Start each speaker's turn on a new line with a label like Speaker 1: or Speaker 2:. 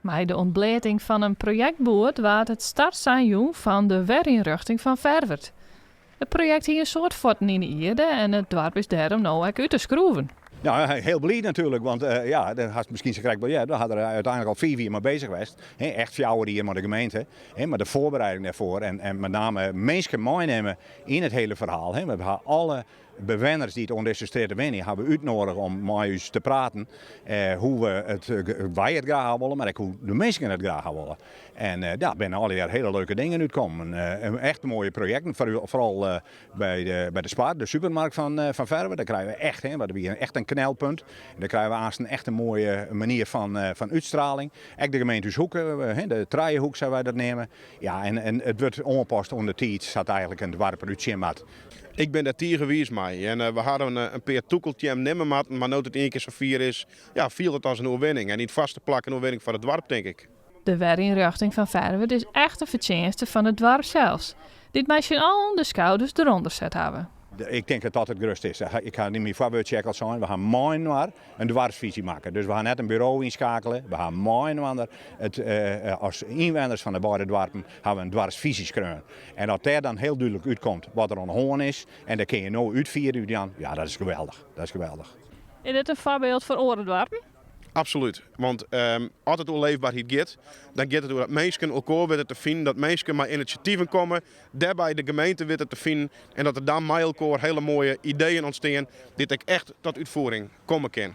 Speaker 1: Bij de ontbleting van een projectboord waard het startsein van de werinrichting van Verwert. Het project hier een soort forten in de Ierde en het dorp is daarom nou ook uit te schroeven.
Speaker 2: Ja, heel blij natuurlijk, want ja, dat had misschien zo correct wel. We hadden er uiteindelijk al 4 jaar mee bezig geweest. Echt 4 jaar hier met de gemeente. Maar de voorbereiding daarvoor en met name mensen meenemen in het hele verhaal. We hebben alle bewoners die het onder deze steden winnen, hebben we uitgenodigd om met ons te praten. Hoe wij het graag willen, maar ook hoe de mensen het graag willen. En daar zijn al die hele leuke dingen uitgekomen. Echt mooie projecten, vooral bij de Spar, de supermarkt van Verve. Daar krijgen we echt, we hebben echt een knelpunt. Daar krijgen we aanstaan echt een mooie manier van uitstraling. Ook de gemeentehuishoeken, de Traaienhoek zouden wij dat nemen. Ja, en het wordt ongepast onder tijd, zat eigenlijk een dorp uit Schimat.
Speaker 3: Ik ben daar hier geweest mee en we hadden een paar toekeltje hem nemen, maar nu het 1 keer zo 4 is, ja, viel het als een overwinning. En niet vaste plak een overwinning van het dorp, denk ik.
Speaker 1: De werinrichting van Verwert is echt een verdienste van het dorp zelfs. Dit meisje al de schouders eronder zet hebben.
Speaker 2: Ik denk dat dat het gerust is. Ik ga niet meer voorbeeldcheckers zijn. We gaan mooi naar een dwarsvisie maken. Dus we gaan net een bureau inschakelen. We gaan mooi naar als inwoners van de beide dorpen gaan we een dwarsvisie schrijven. En dat daar dan heel duidelijk uitkomt wat er aan de hand is. En daar kun je nou uitvieren, Jan. Ja, dat is geweldig. Dat is geweldig.
Speaker 1: Is dit een voorbeeld voor andere dorpen?
Speaker 3: Absoluut, want als het onleefbaarheid gaat, dan gaat het door dat mensen elkaar weten te vinden, dat mensen met initiatieven komen, daarbij de gemeente weten te vinden en dat er dan met elkaar hele mooie ideeën ontstaan die ik echt tot uitvoering komen kan.